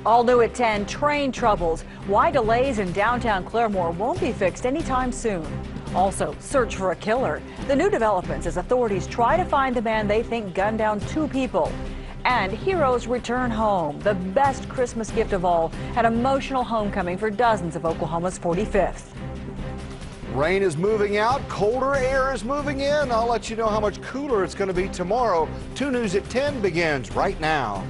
All new at 10, train troubles. Why delays in downtown Claremore won't be fixed anytime soon. Also, search for a killer. The new developments as authorities try to find the man they think gunned down 2 people. And heroes return home. The best Christmas gift of all, an emotional homecoming for dozens of Oklahoma's 45th. Rain is moving out, colder air is moving in. I'll let you know how much cooler it's going to be tomorrow. 2 News at 10 begins right now.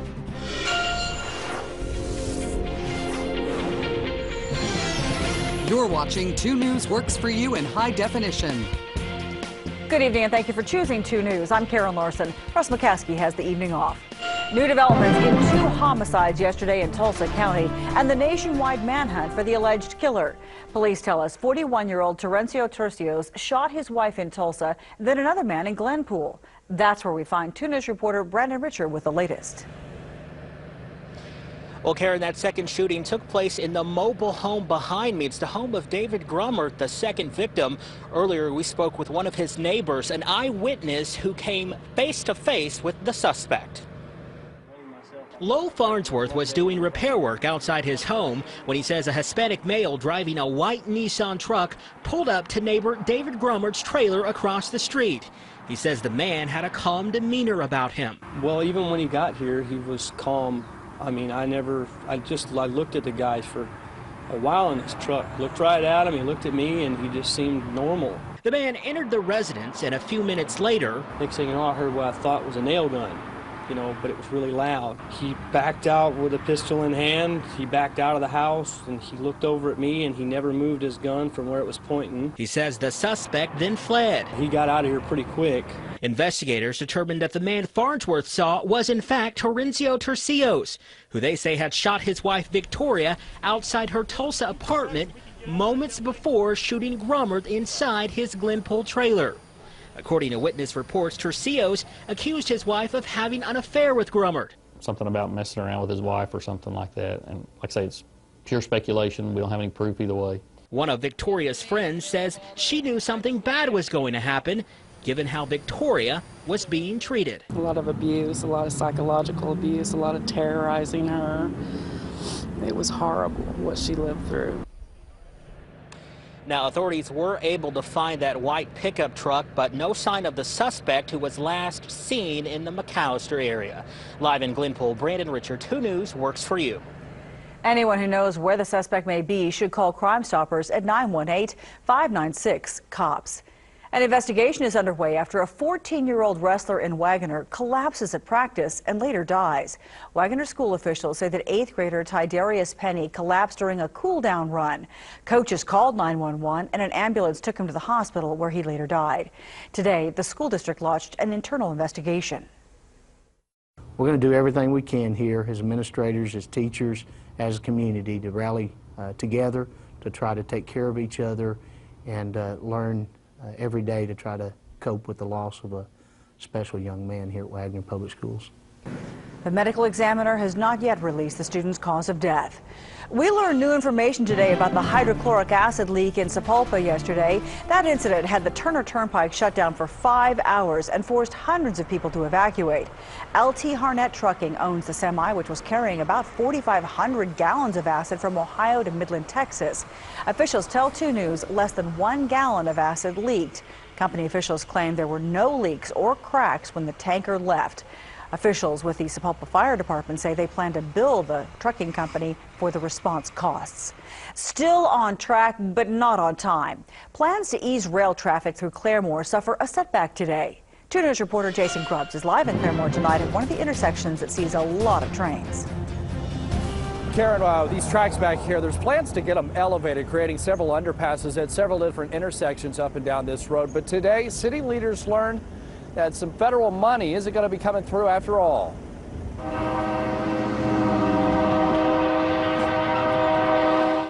You're watching 2 News Works for You in high definition. Good evening and thank you for choosing 2 News. I'm Karen Larson. Russ McCaskey has the evening off. New developments in 2 homicides yesterday in Tulsa County and the nationwide manhunt for the alleged killer. Police tell us 41-year-old Terencio Tercios shot his wife in Tulsa, then another man in Glenpool. That's where we find 2 News reporter Brandon Richer with the latest. Well, Karen, that second shooting took place in the mobile home behind me. It's the home of David Grummert, the second victim. Earlier, we spoke with one of his neighbors, an eyewitness who came face to face with the suspect. Lowell Farnsworth was doing repair work outside his home when he says a Hispanic male driving a white Nissan truck pulled up to neighbor David Grummert's trailer across the street. He says the man had a calm demeanor about him. Well, even when he got here, he was calm. I mean, I looked at the guy for a while in his truck, looked right at him, he looked at me, and he just seemed normal. The man entered the residence, and a few minutes later, next thing you know, I heard what I thought was a nail gun, but it was really loud. He backed out with a pistol in hand, he backed out of the house, and he looked over at me, and he never moved his gun from where it was pointing. He says the suspect then fled. He got out of here pretty quick. Investigators determined that the man Farnsworth saw was in fact Terencio Tercios, who they say had shot his wife Victoria outside her Tulsa apartment moments before shooting Grummert inside his Glenpool trailer. According to witness reports, Tercios accused his wife of having an affair with Grummert. Something about messing around with his wife or something like that. And like I say, it's pure speculation. We don't have any proof either way. One of Victoria's friends says she knew something bad was going to happen, given how Victoria was being treated. A lot of abuse, a lot of psychological abuse, a lot of terrorizing her. It was horrible what she lived through. Now, authorities were able to find that white pickup truck, but no sign of the suspect who was last seen in the McAllister area. Live in Glenpool, Brandon Richer, 2 News Works for You. Anyone who knows where the suspect may be should call Crime Stoppers at 918-596-COPS. An investigation is underway after a 14-year-old wrestler in Wagoner collapses at practice and later dies. Wagoner school officials say that 8th grader Tidarius Penny collapsed during a cool-down run. Coaches called 911 and an ambulance took him to the hospital where he later died. Today, the school district launched an internal investigation. We're going to do everything we can here as administrators, as teachers, as a community to rally together to try to take care of each other and learn every day to try to cope with the loss of a special young man here at Wagoner Public Schools. The medical examiner has not yet released the student's cause of death. We learned new information today about the hydrochloric acid leak in Sapulpa yesterday. That incident had the Turner Turnpike shut down for 5 hours and forced hundreds of people to evacuate. LT Harnett Trucking owns the semi, which was carrying about 4,500 gallons of acid from Ohio to Midland, Texas. Officials tell 2 News less than 1 gallon of acid leaked. Company officials claim there were no leaks or cracks when the tanker left. Officials with the Sapulpa Fire Department say they plan to bill the trucking company for the response costs. Still on track, but not on time. Plans to ease rail traffic through Claremore suffer a setback today. 2 News reporter Jason Grubbs is live in Claremore tonight at one of the intersections that sees a lot of trains. Karen, these tracks back here, there's plans to get them elevated, creating several underpasses at several different intersections up and down this road. But today, city leaders learned that some federal money isn't going to be coming through after all.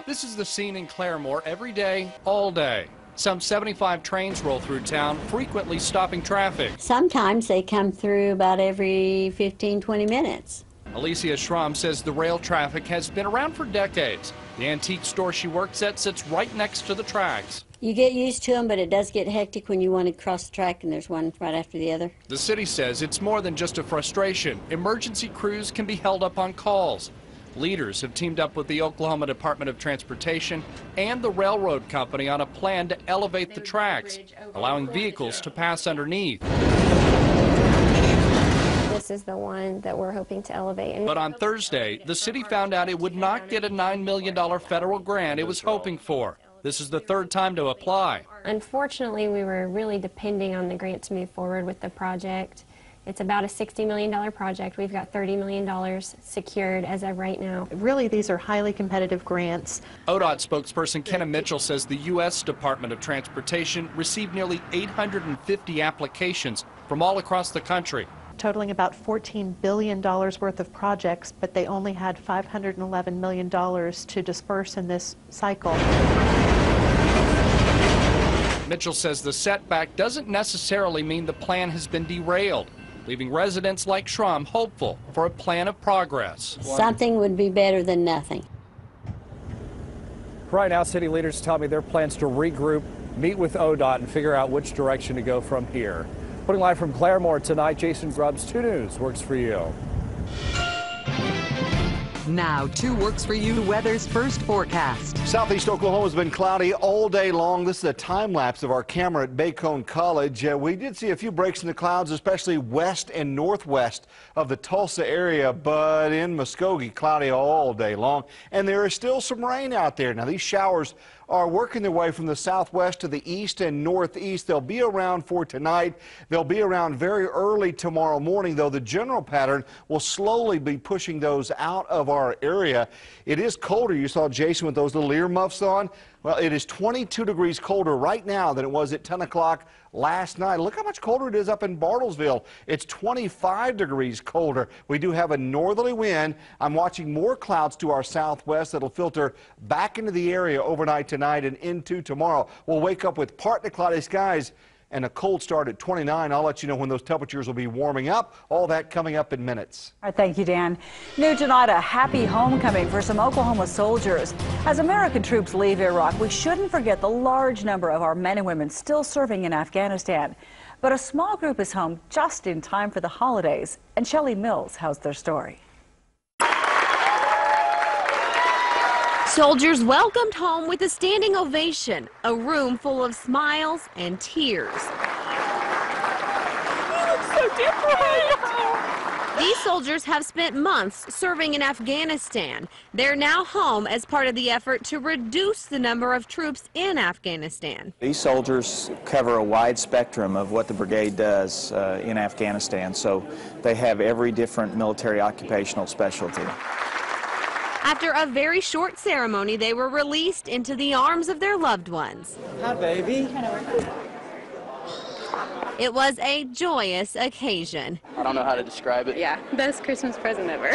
This is the scene in Claremore every day, all day. Some 75 trains roll through town, frequently stopping traffic. Sometimes they come through about every 15-20 minutes. Alicia Schramm says the rail traffic has been around for decades. The antique store she works at sits right next to the tracks. You get used to them, but it does get hectic when you want to cross the track and there's one right after the other. The city says it's more than just a frustration. Emergency crews can be held up on calls. Leaders have teamed up with the Oklahoma Department of Transportation and the railroad company on a plan to elevate the tracks, allowing vehicles to pass underneath. This is the one that we're hoping to elevate. But on Thursday, the city found out it would not get a $9 million federal grant it was hoping for. This is the third time to apply. Unfortunately, we were really depending on the grant to move forward with the project. It's about a $60 million project. We've got $30 million secured as of right now. Really, these are highly competitive grants. ODOT spokesperson Kenna Mitchell says the U.S. Department of Transportation received nearly 850 applications from all across the country, totaling about $14 billion worth of projects, but they only had $511 million to disperse in this cycle. Mitchell says the setback doesn't necessarily mean the plan has been derailed, leaving residents like Schramm hopeful for a plan of progress. Something would be better than nothing. Right now, city leaders tell me their plans to regroup, meet with ODOT, and figure out which direction to go from here. Putting live from Claremore tonight, Jason Grubbs, 2 News Works for You. Now, 2 Works for You weather's first forecast. Southeast Oklahoma has been cloudy all day long. This is a time lapse of our camera at Bacone College. We did see a few breaks in the clouds, especially west and northwest of the Tulsa area, but in Muskogee, cloudy all day long. And there is still some rain out there. Now, these showers are working their way from the southwest to the east and northeast. They'll be around for tonight. They'll be around very early tomorrow morning, though the general pattern will slowly be pushing those out of our area. It is colder. You saw Jason with those little ear muffs on. Well, it is 22 degrees colder right now than it was at 10 o'clock last night. Look how much colder it is up in Bartlesville. It's 25 degrees colder. We do have a northerly wind. I'm watching more clouds to our southwest that'll filter back into the area overnight tonight and into tomorrow. We'll wake up with partly cloudy skies and a cold start at 29. I'll let you know when those temperatures will be warming up. All that coming up in minutes. All right, thank you, Dan. New tonight, a happy homecoming for some Oklahoma soldiers. As American troops leave Iraq, we shouldn't forget the large number of our men and women still serving in Afghanistan. But a small group is home just in time for the holidays. And Shelley Mills has their story. Soldiers welcomed home with a standing ovation, a room full of smiles and tears. You look so different. These soldiers have spent months serving in Afghanistan. They're now home as part of the effort to reduce the number of troops in Afghanistan. These soldiers cover a wide spectrum of what the brigade does in Afghanistan, so they have every different military occupational specialty. After a very short ceremony, they were released into the arms of their loved ones. Hi, baby. It was a joyous occasion. I don't know how to describe it. Yeah, best Christmas present ever.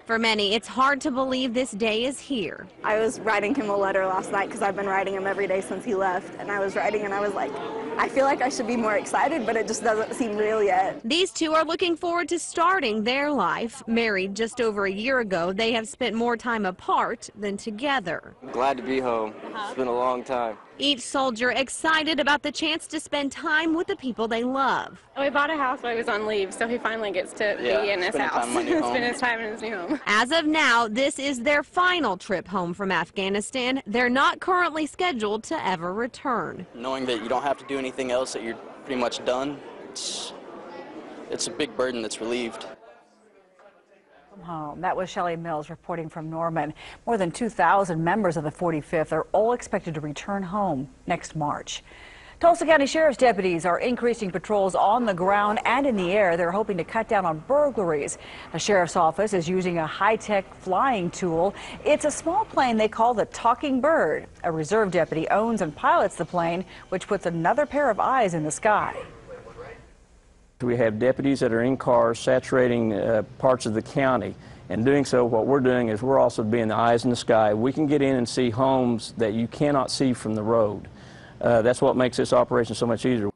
For many, it's hard to believe this day is here. I was writing him a letter last night because I've been writing him every day since he left. And I was writing and I was like, I feel like I should be more excited, but it just doesn't seem real yet. These two are looking forward to starting their life. Married just over a year ago, they have spent more time apart than together. I'm glad to be home. It's been a long time. Each soldier excited about the chance to spend time with the people they love. We bought a house while he was on leave, so he finally gets to be in his house. Spend his time in his new home. As of now, this is their final trip home from Afghanistan. They're not currently scheduled to ever return. Knowing that you don't have to do anything else, that you're pretty much done, it's a big burden that's relieved. Home. That was Shelley Mills reporting from Norman. More than 2,000 members of the 45th are all expected to return home next March. Tulsa County Sheriff's deputies are increasing patrols on the ground and in the air. They're hoping to cut down on burglaries. The sheriff's office is using a high-tech flying tool. It's a small plane they call the Talking Bird. A reserve deputy owns and pilots the plane, which puts another pair of eyes in the sky. We have deputies that are in cars saturating parts of the county. And doing so, what we're doing is we're also being the eyes in the sky. We can get in and see homes that you cannot see from the road. That's what makes this operation so much easier.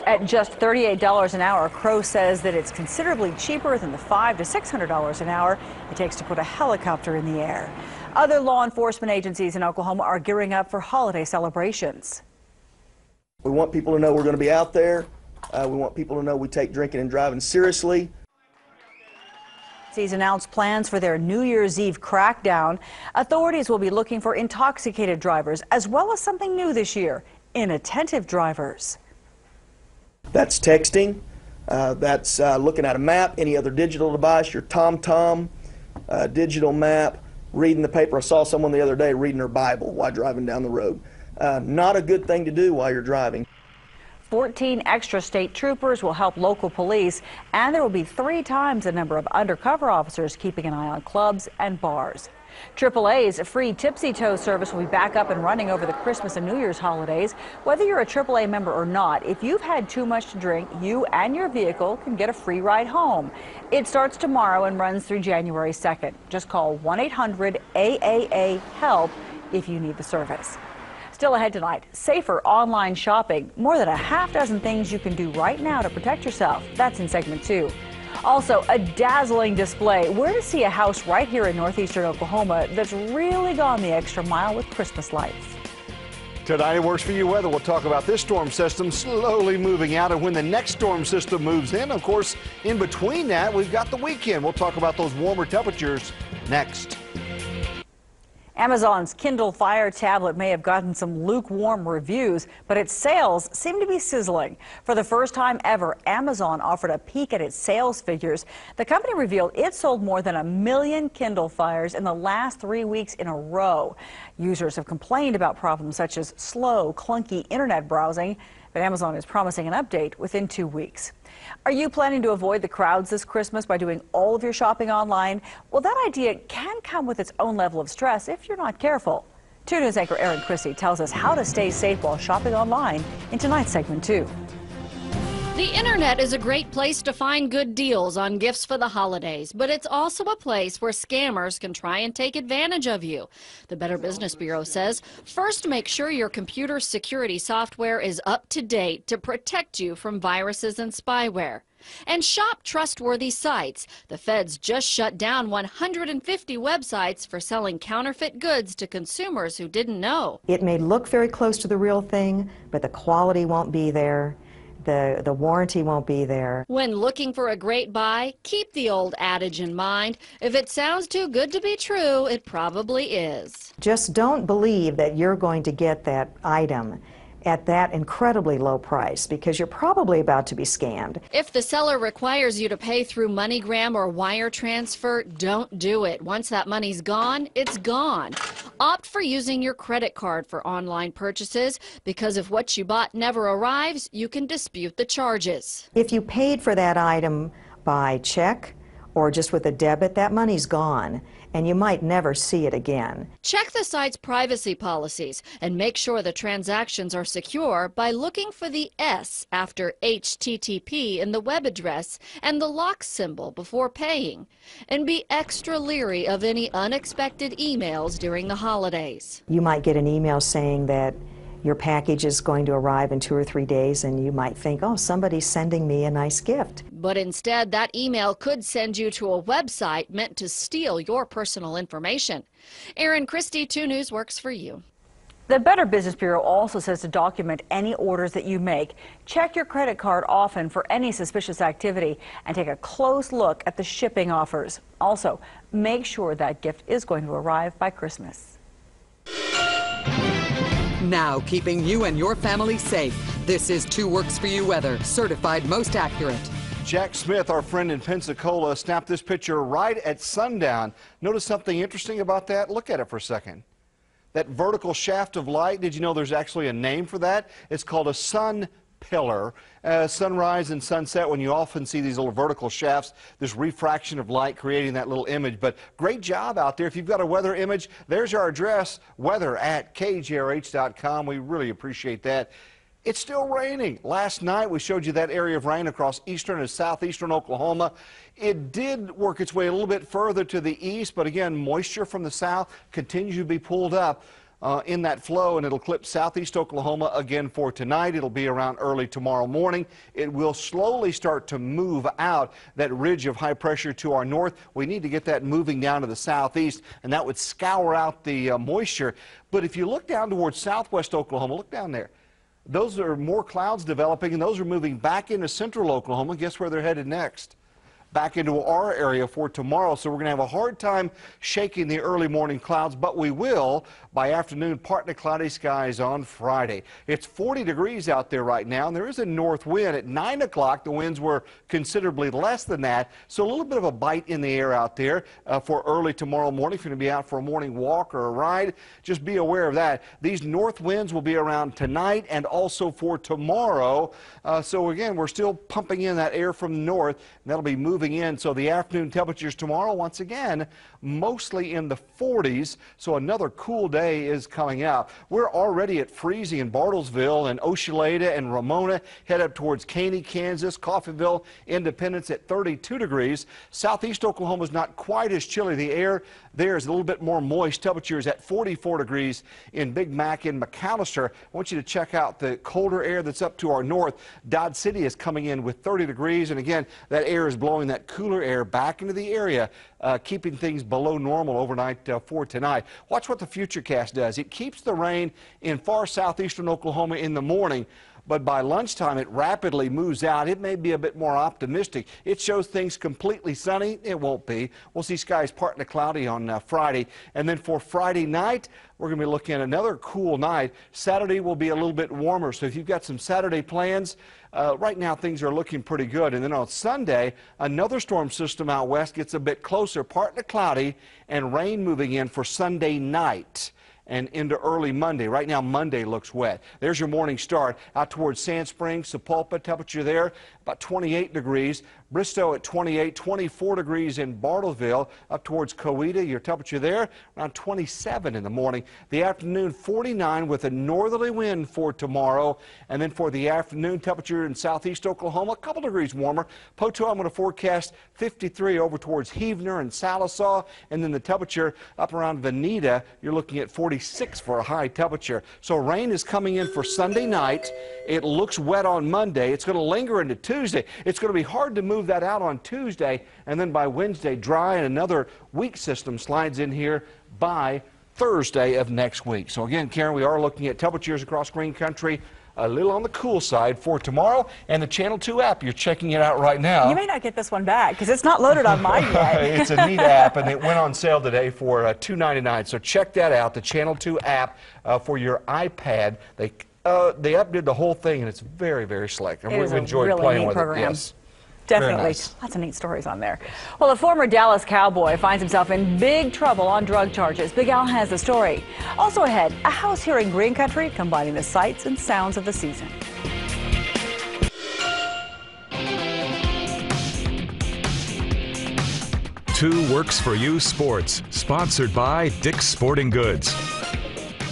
At just $38 an hour, Crow says that it's considerably cheaper than the $500 to $600 an hour it takes to put a helicopter in the air. Other law enforcement agencies in Oklahoma are gearing up for holiday celebrations. We want people to know we're going to be out there. We want people to know we take drinking and driving seriously. Authorities announced plans for their New Year's Eve crackdown. Authorities will be looking for intoxicated drivers, as well as something new this year, inattentive drivers. That's texting, that's looking at a map, any other digital device, your TomTom, digital map, reading the paper. I saw someone the other day reading their Bible while driving down the road. Not a good thing to do while you're driving. 14 extra state troopers will help local police, and there will be 3 times the number of undercover officers keeping an eye on clubs and bars. AAA's free Tipsy Toe service will be back up and running over the Christmas and New Year's holidays. Whether you're a AAA member or not, if you've had too much to drink, you and your vehicle can get a free ride home. It starts tomorrow and runs through January 2nd. Just call 1-800-AAA-HELP if you need the service. Still ahead tonight, safer online shopping. More than a half-dozen things you can do right now to protect yourself. That's in segment 2. Also, a dazzling display. Where to see a house right here in northeastern Oklahoma that's really gone the extra mile with Christmas lights. Tonight it Works for You weather. We'll talk about this storm system slowly moving out and when the next storm system moves in. Of course, in between that, we've got the weekend. We'll talk about those warmer temperatures next. Amazon's Kindle Fire tablet may have gotten some lukewarm reviews, but its sales seem to be sizzling. For the first time ever, Amazon offered a peek at its sales figures. The company revealed it sold more than 1 million Kindle Fires in the last 3 weeks in a row. Users have complained about problems such as slow, clunky internet browsing, but Amazon is promising an update within 2 weeks. Are you planning to avoid the crowds this Christmas by doing all of your shopping online? Well, that idea can come with its own level of stress if you're not careful. 2 News anchor Erin Christie tells us how to stay safe while shopping online in tonight's segment 2. The internet is a great place to find good deals on gifts for the holidays, but it's also a place where scammers can try and take advantage of you. The Better Business Bureau says, first make sure your computer security software is up to date to protect you from viruses and spyware. And shop trustworthy sites. The feds just shut down 150 websites for selling counterfeit goods to consumers who didn't know. It may look very close to the real thing, but the quality won't be there. The warranty won't be there. When looking for a great buy, keep the old adage in mind. If it sounds too good to be true, it probably is. Just don't believe that you're going to get that item at that incredibly low price, because you're probably about to be scammed. If the seller requires you to pay through MoneyGram or wire transfer, don't do it. Once that money's gone, it's gone. Opt for using your credit card for online purchases, because if what you bought never arrives, you can dispute the charges. If you paid for that item by check or just with a debit, that money's gone, and you might never see it again. Check the site's privacy policies and make sure the transactions are secure by looking for the S after HTTP in the web address and the lock symbol before paying. And be extra leery of any unexpected emails during the holidays. You might get an email saying that your package is going to arrive in 2 or 3 days, and you might think, oh, somebody's sending me a nice gift. But instead, that email could send you to a website meant to steal your personal information. Erin Christie, 2 News Works for You. The Better Business Bureau also says to document any orders that you make. Check your credit card often for any suspicious activity and take a close look at the shipping offers. Also, make sure that gift is going to arrive by Christmas. Now, keeping you and your family safe. This is 2 Works for You weather, certified most accurate. Jack Smith, our friend in Pensacola, snapped this picture right at sundown. Notice something interesting about that? Look at it for a second. That vertical shaft of light, did you know there's actually a name for that? It's called a sun pillar. Sunrise and sunset, when you often see these little vertical shafts, this refraction of light creating that little image. But great job out there. If you've got a weather image, there's our address, weather@kgrh.com. We really appreciate that. It's still raining. Last night we showed you that area of rain across eastern and southeastern Oklahoma. It did work its way a little bit further to the east, but again, moisture from the south continues to be pulled up in that flow, and it'll clip southeast Oklahoma again for tonight. It'll be around early tomorrow morning. It will slowly start to move out that ridge of high pressure to our north. We need to get that moving down to the southeast, and that would scour out the moisture. But if you look down towards southwest Oklahoma, look down there. Those are more clouds developing, and those are moving back into central Oklahoma. Guess where they're headed next? back into our area for tomorrow. So we're going to have a hard time shaking the early morning clouds, but we will by afternoon. Partly cloudy skies on Friday. It's 40 degrees out there right now, and there is a north wind. At 9 o'clock, the winds were considerably less than that, so a little bit of a bite in the air out there for early tomorrow morning. If you're going to be out for a morning walk or a ride, just be aware of that. These north winds will be around tonight and also for tomorrow. So again, we're still pumping in that air from the north, and that'll be moving in. So the afternoon temperatures tomorrow, once again, mostly in the 40s. So another cool day is coming out. We're already at freezing in Bartlesville and Oshaleta and Ramona. Head up towards Caney, Kansas, Coffeyville, Independence at 32 degrees. Southeast Oklahoma is not quite as chilly. The air there is a little bit more moist. Temperatures at 44 degrees in Big Mac and McAllister. I want you to check out the colder air that's up to our north. Dodge City is coming in with 30 degrees, and again, that air is blowing that cooler air back into the area, keeping things below normal overnight for tonight. Watch what the Futurecast does. It keeps the rain in far southeastern Oklahoma in the morning, but by lunchtime it rapidly moves out. It may be a bit more optimistic. It shows things completely sunny. It won't be. We'll see skies partly cloudy on Friday. And then for Friday night, we're going to be looking at another cool night. Saturday will be a little bit warmer, so if you've got some Saturday plans, right now things are looking pretty good. And then on Sunday, another storm system out west gets a bit closer, partly cloudy, and rain moving in for Sunday night and into early Monday. Right now, Monday looks wet. There's your morning start out towards Sand Springs, Sapulpa. Temperature there about 28 degrees. Bristow at 28, 24 degrees in Bartlesville. Up towards Coweta, your temperature there around 27 in the morning. The afternoon, 49 with a northerly wind for tomorrow. And then for the afternoon, temperature in southeast Oklahoma, a couple degrees warmer. Poteau, I'm going to forecast 53 over towards Heavener and Salisaw. And then the temperature up around Veneta, you're looking at 46 for a high temperature. So rain is coming in for Sunday night. It looks wet on Monday. It's going to linger into Tuesday. It's going to be hard to move that out on Tuesday, and then by Wednesday dry, and another weak system slides in here by Thursday of next week. So again, Karen, we are looking at temperatures across Green Country a little on the cool side for tomorrow, and the Channel 2 app, you're checking it out right now. You may not get this one back because it's not loaded on mine yet. It's a neat app, and it went on sale today for $2.99. So check that out, the Channel 2 app for your iPad. They updid the whole thing, and it's very, very slick. And we've enjoyed playing with it. Yes. Definitely. Nice. Lots of neat stories on there. Well, a former Dallas Cowboy finds himself in big trouble on drug charges. Big Al has the story. Also ahead, a house here in Green Country combining the sights and sounds of the season. Two Works for You Sports, sponsored by Dick's Sporting Goods.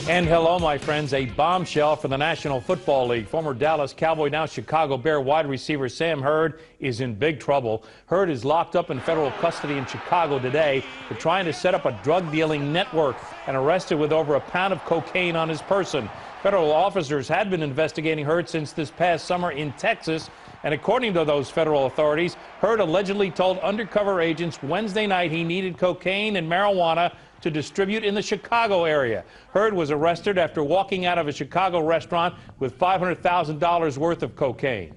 And hello, my friends. A bombshell for the National Football League. Former Dallas Cowboy, now Chicago Bear wide receiver Sam Hurd is in big trouble. Hurd is locked up in federal custody in Chicago today for trying to set up a drug-dealing network and arrested with over a pound of cocaine on his person. Federal officers had been investigating Hurd since this past summer in Texas. And according to those federal authorities, Hurd allegedly told undercover agents Wednesday night he needed cocaine and marijuana to distribute in the Chicago area. Hurd was arrested after walking out of a Chicago restaurant with $500,000 worth of cocaine.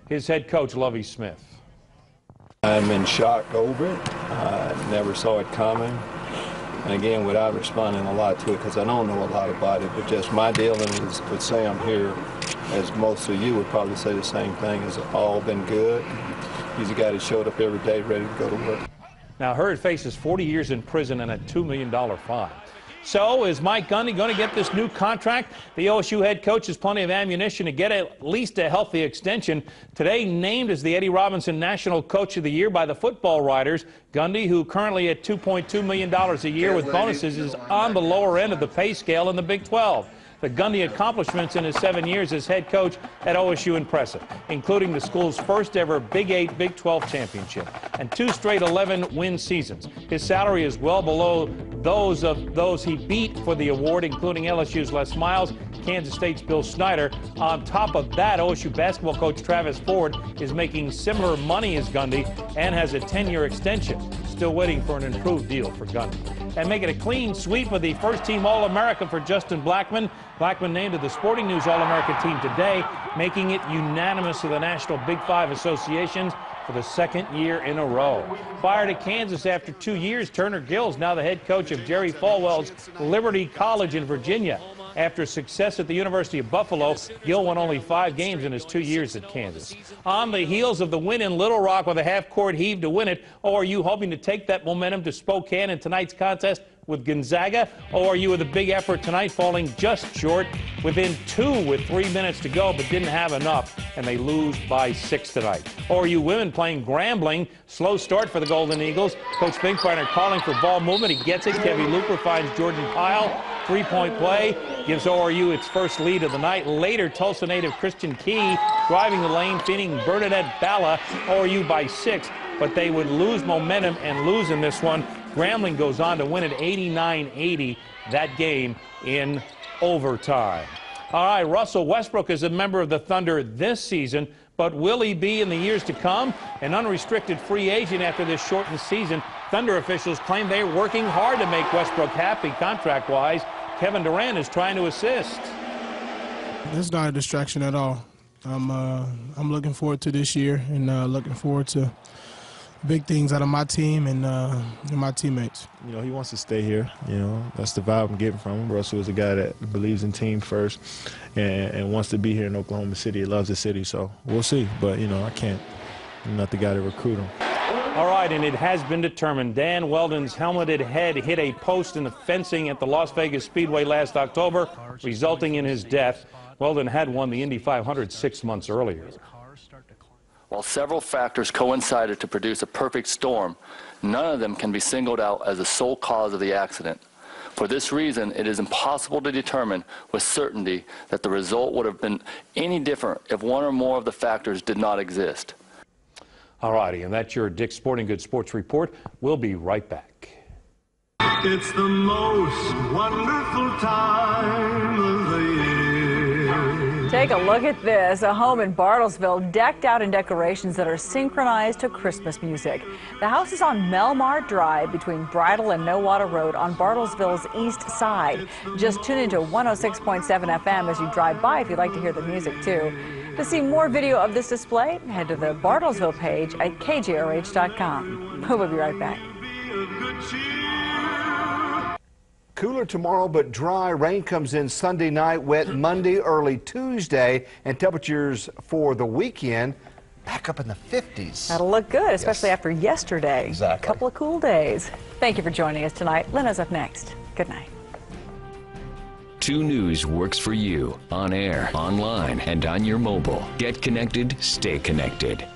His head coach, Lovie Smith. I'm in shock over it. I never saw it coming. And again, without responding a lot to it, because I don't know a lot about it, but just my dealing is with Sam here, as most of you would probably say the same thing, has all been good. He's a guy that showed up every day ready to go to work. Now, Hurd faces 40 years in prison and a $2 million fine. So is Mike Gundy going to get this new contract? The OSU head coach has plenty of ammunition to get at least a healthy extension. Today named as the Eddie Robinson National Coach of the Year by the Football Writers, Gundy, who currently at $2.2 million a year with bonuses, is on the lower end of the pay scale in the Big 12. The Gundy accomplishments in his 7 years as head coach at OSU impressive, including the school's first ever Big 8 Big 12 championship and 2 straight 11-win seasons. His salary is well below those of those he beat for the award, including LSU's Les Miles, Kansas State's Bill Snyder. On top of that, OSU basketball coach Travis Ford is making similar money as Gundy and has a 10-year extension. Still waiting for an improved deal for Gundy. And making a clean sweep of the first-team All-America for Justin Blackmon. Blackmon named to the Sporting News All-America team today, making it unanimous of the National Big Five associations. for the second year in a row. Fired at Kansas after 2 years, Turner Gill's now the head coach of Jerry Falwell's Liberty College in Virginia. After success at the University of Buffalo, Gill won only 5 games in his 2 years at Kansas. On the heels of the win in Little Rock with a half-court heave to win it, or are you hoping to take that momentum to Spokane in tonight's contest with Gonzaga? Or are you with a big effort tonight falling just short within 2 with 3 minutes to go but didn't have enough and they lose by 6 tonight? Or are you women playing Grambling? Slow start for the Golden Eagles. Coach Finkbeiner calling for ball movement. He gets it. Kevin Looper finds Jordan Pyle. 3-point play gives ORU its first lead of the night. Later, Tulsa native Christian Key driving the lane, feeding Bernadette Balla. ORU by 6, but they would lose momentum and lose in this one. Grambling goes on to win it 89-80, that game in overtime. All right, Russell Westbrook is a member of the Thunder this season, but will he be in the years to come? An unrestricted free agent after this shortened season. Thunder officials claim they're working hard to make Westbrook happy contract-wise. Kevin Durant is trying to assist. It's not a distraction at all. I'm looking forward to this year and looking forward to big things out of my team and my teammates. You know, he wants to stay here. You know, that's the vibe I'm getting from him. Russell is a guy that believes in team first and wants to be here in Oklahoma City. He loves the city, so we'll see. But, you know, I'm not the guy to recruit him. All right, and it has been determined Dan Weldon's helmeted head hit a post in the fencing at the Las Vegas Speedway last October, resulting in his death. Weldon had won the Indy 500 6 months earlier. While several factors coincided to produce a perfect storm, none of them can be singled out as the sole cause of the accident. For this reason, it is impossible to determine with certainty that the result would have been any different if one or more of the factors did not exist. All righty, and that's your Dick's Sporting Goods Sports Report. We'll be right back. It's the most wonderful time of the year. Take a look at this. A home in Bartlesville decked out in decorations that are synchronized to Christmas music. The house is on Melmar Drive between Bridle and Nowata Road on Bartlesville's east side. Just tune into 106.7 FM as you drive by if you'd like to hear the music too. To see more video of this display, head to the Bartlesville page at KJRH.com. We'll be right back. Cooler tomorrow, but dry. Rain comes in Sunday night, wet Monday, early Tuesday, and temperatures for the weekend back up in the 50s. That'll look good, especially after yesterday. Exactly. A couple of cool days. Thank you for joining us tonight. Lena's up next. Good night. 2 News works for you on air, online, and on your mobile. Get connected, stay connected.